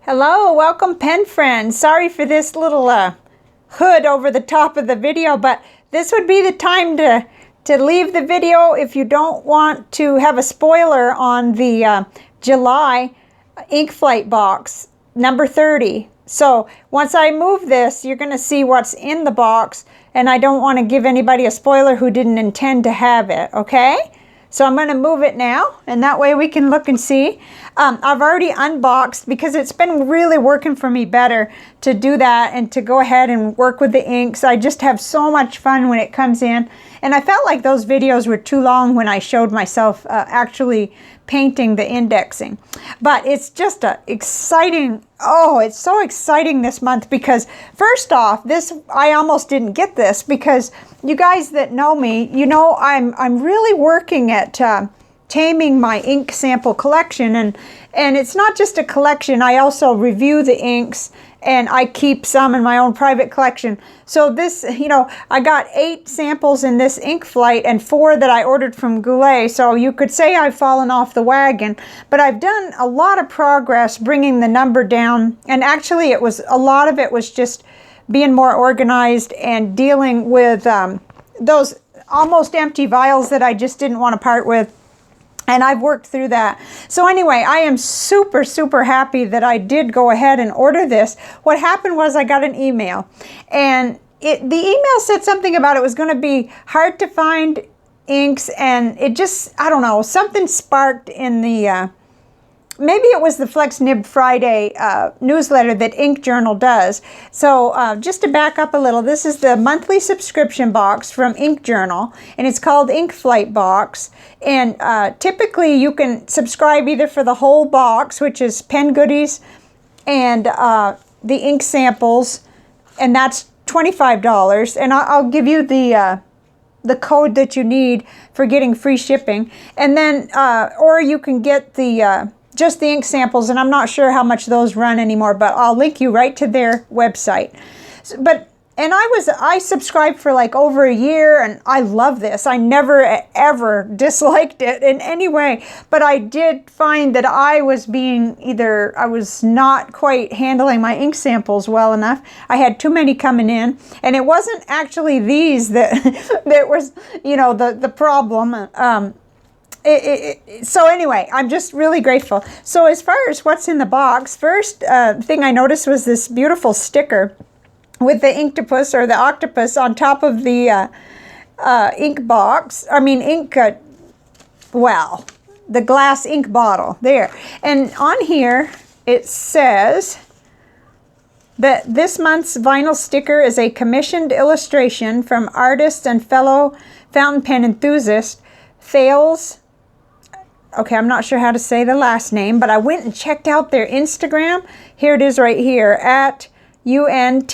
Hello, welcome pen friends. Sorry for this little hood over the top of the video, but this would be the time to leave the video if you don't want to have a spoiler on the July ink flight box number 30. So once I move this, you're going to see what's in the box, and I don't want to give anybody a spoiler who didn't intend to have it, okay? So I'm going to move it now, and that way we can look and see. I've already unboxed because it's been really working for me better to do that and to go ahead and work with the inks. I just have so much fun when it comes in. And I felt like those videos were too long when I showed myself actually painting the indexing. But it's just a exciting, it's so exciting this month because first off, I almost didn't get this because you guys that know me, you know I'm really working at taming my ink sample collection, and it's not just a collection. I also review the inks, and I keep some in my own private collection. So this, I got 8 samples in this ink flight and 4 that I ordered from Goulet. So you could say I've fallen off the wagon, but I've done a lot of progress bringing the number down. And actually a lot of it was just being more organized and dealing with those almost empty vials that I just didn't want to part with. And I've worked through that. So anyway, I am super, super happy that I did go ahead and order this. What happened was I got an email, and the email said something about it was going to be hard to find inks, and it just, I don't know, something sparked in the, maybe it was the Flex Nib Friday newsletter that Ink Journal does. So just to back up a little, this is the monthly subscription box from Ink Journal, and it's called Ink Flight Box. And typically you can subscribe either for the whole box, which is pen goodies and the ink samples, and that's $25. And I'll give you the code that you need for getting free shipping. And then, or you can get the just the ink samples, and I'm not sure how much those run anymore, but I'll link you right to their website. And I subscribed for like over a year, and I love this. I never ever disliked it in any way, but I did find that I was not quite handling my ink samples well enough. I had too many coming in, and it wasn't actually these that that was, the problem. So anyway, I'm just really grateful. So as far as what's in the box, first thing I noticed was this beautiful sticker with the Inktopus or the octopus on top of the ink box. The glass ink bottle there. And on here it says that this month's vinyl sticker is a commissioned illustration from artist and fellow fountain pen enthusiast Thales. Okay, I'm not sure how to say the last name, but I went and checked out their Instagram. Here it is right here, at UNTAUGHROD.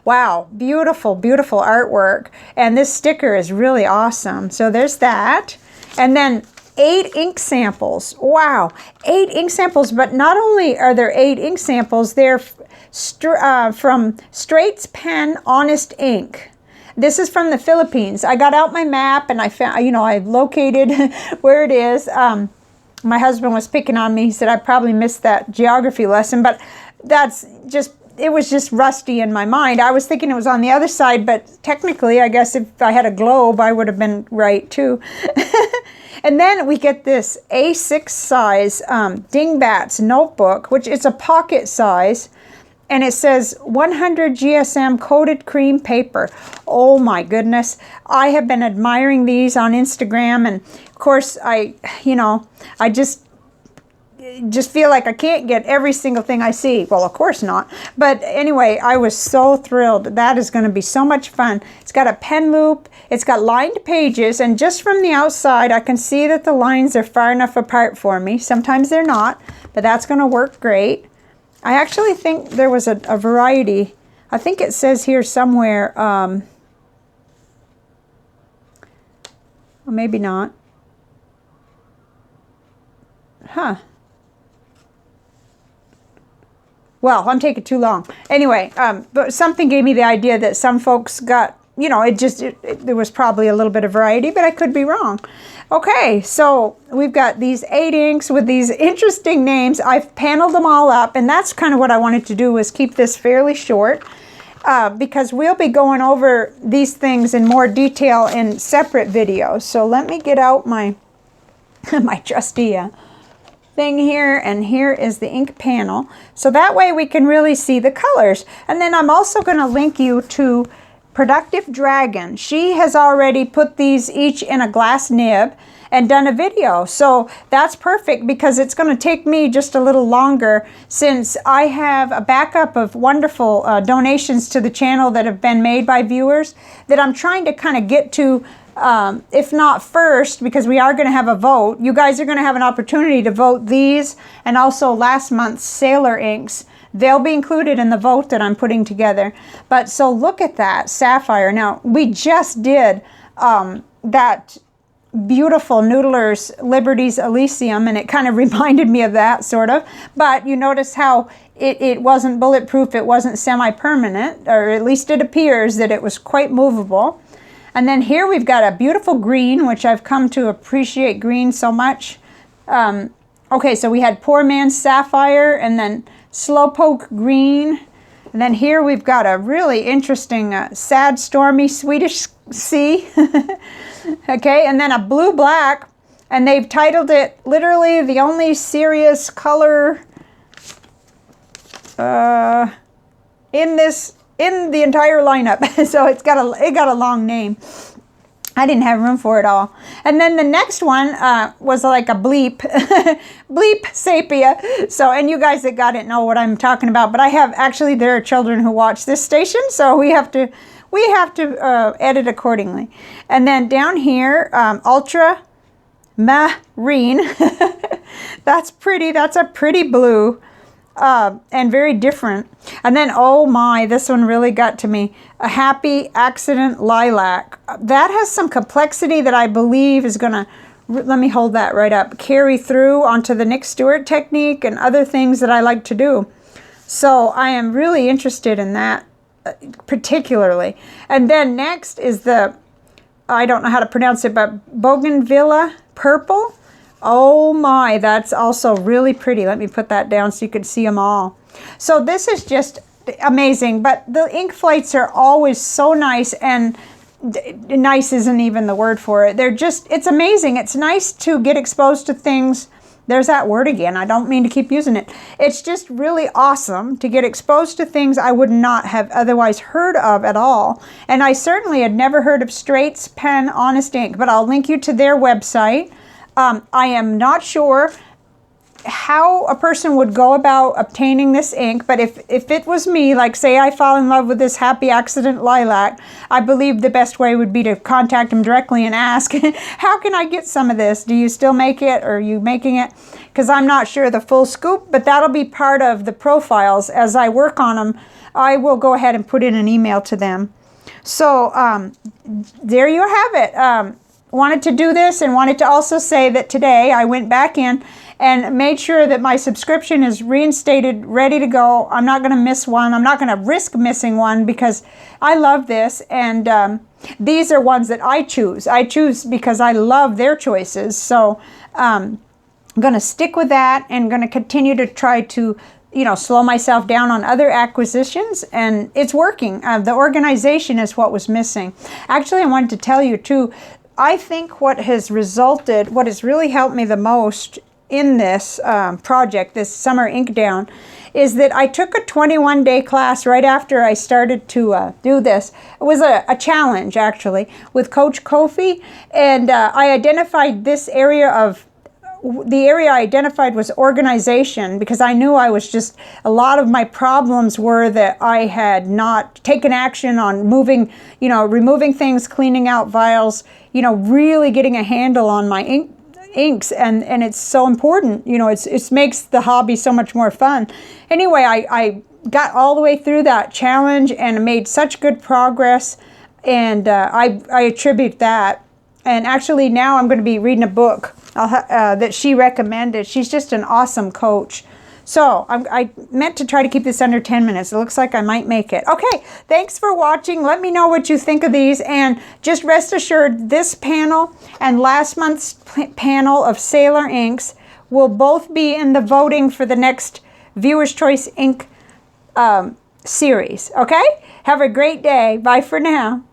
Wow, beautiful, beautiful artwork. And this sticker is really awesome. So there's that. And then 8 ink samples. Wow, 8 ink samples. But not only are there 8 ink samples, they're from Straits Pen Honest Ink. This is from the Philippines. I got out my map and I found, I located where it is. My husband was picking on me. He said I probably missed that geography lesson, but it was just rusty in my mind. I was thinking it was on the other side, but technically, I guess if I had a globe, I would have been right too. And then we get this A6 size Dingbats notebook, which is a pocket size. And it says 100 GSM coated cream paper. Oh my goodness. I have been admiring these on Instagram. And of course, I just feel like I can't get every single thing I see. Well, of course not. But anyway, I was so thrilled. That is going to be so much fun. It's got a pen loop. It's got lined pages. And just from the outside, I can see that the lines are far enough apart for me. Sometimes they're not, but that's going to work great. I actually think there was a variety. I think it says here somewhere, well, maybe not. Huh. Well, I'm taking too long. Anyway, but something gave me the idea that some folks got you know, there was probably a little bit of variety, but I could be wrong. Okay, so we've got these 8 inks with these interesting names. I've paneled them all up, and that's kind of what I wanted to do, was keep this fairly short, because we'll be going over these things in more detail in separate videos. So let me get out my my trusty thing here, and here is the ink panel. So that way we can really see the colors. And then I'm also going to link you to Productive Dragon. She has already put these each in a glass nib and done a video. So that's perfect, because it's going to take me just a little longer, since I have a backup of wonderful donations to the channel that have been made by viewers that I'm trying to kind of get to, if not first, because we are going to have a vote. You guys are going to have an opportunity to vote these, and also last month's Sailor inks. They'll be included in the vote that I'm putting together. But so look at that, Sapphire. Now, we just did that beautiful Noodler's Liberty's Elysium, and it kind of reminded me of that, sort of. But you notice how it wasn't bulletproof, it wasn't semi-permanent, or at least it appears that it was quite movable. And then here we've got a beautiful green, which I've come to appreciate green so much. Okay, so we had Poor Man's Sapphire, and then Slowpoke Green. And then here we've got a really interesting sad, stormy Swedish Sea. Okay, and then a blue-black, and they've titled it literally the only serious color in the entire lineup. So it got a long name. I didn't have room for it all. And then the next one was like a bleep, bleep sepia. So, and you guys that got it know what I'm talking about. But I have, actually, there are children who watch this station, so we have to edit accordingly. And then down here, ultra marine. That's pretty. That's a pretty blue. And very different. And then, oh my, this one really got to me. A Happy Accident Lilac. That has some complexity that I believe is going to, let me hold that right up, carry through onto the Nick Stewart technique and other things that I like to do. So I am really interested in that particularly. And then next is the, I don't know how to pronounce it, but Bougainvillea Purple. Oh my, that's also really pretty. Let me put that down so you can see them all. So this is just amazing, but the ink flights are always so nice, and nice isn't even the word for it. They're just, it's amazing. It's nice to get exposed to things. There's that word again. I don't mean to keep using it. It's just really awesome to get exposed to things I would not have otherwise heard of at all. And I certainly had never heard of Straits Pen Honest Ink, but I'll link you to their website. I am not sure how a person would go about obtaining this ink, but if it was me, like say I fall in love with this Happy Accident Lilac, I believe the best way would be to contact them directly and ask, how can I get some of this? Do you still make it, or are you making it? Because I'm not sure the full scoop, but that'll be part of the profiles. As I work on them, I will go ahead and put in an email to them. So there you have it. Wanted to do this, and wanted to also say that today I went back in and made sure that my subscription is reinstated, ready to go. I'm not going to miss one. I'm not going to risk missing one, because I love this, and these are ones that I choose. I choose because I love their choices. So I'm going to stick with that, and going to continue to try to, you know, slow myself down on other acquisitions, and it's working. The organization is what was missing. Actually, I wanted to tell you too, I think what has really helped me the most in this project, this summer ink down, is that I took a 21-day class right after I started to do this. It was a challenge, actually, with Coach Kofi, and I identified this area of, the area I identified was organization, because I knew I was just, a lot of my problems were that I had not taken action on moving, you know, removing things, cleaning out vials, you know, really getting a handle on my inks, and it's so important, you know, it makes the hobby so much more fun. Anyway, I got all the way through that challenge and made such good progress, and I attribute that. And actually now I'm going to be reading a book that she recommended. She's just an awesome coach. So I meant to try to keep this under 10 minutes. It looks like I might make it. Okay, thanks for watching. Let me know what you think of these. And just rest assured, this panel and last month's panel of Sailor Inks will both be in the voting for the next Viewer's Choice Ink series. Okay? Have a great day. Bye for now.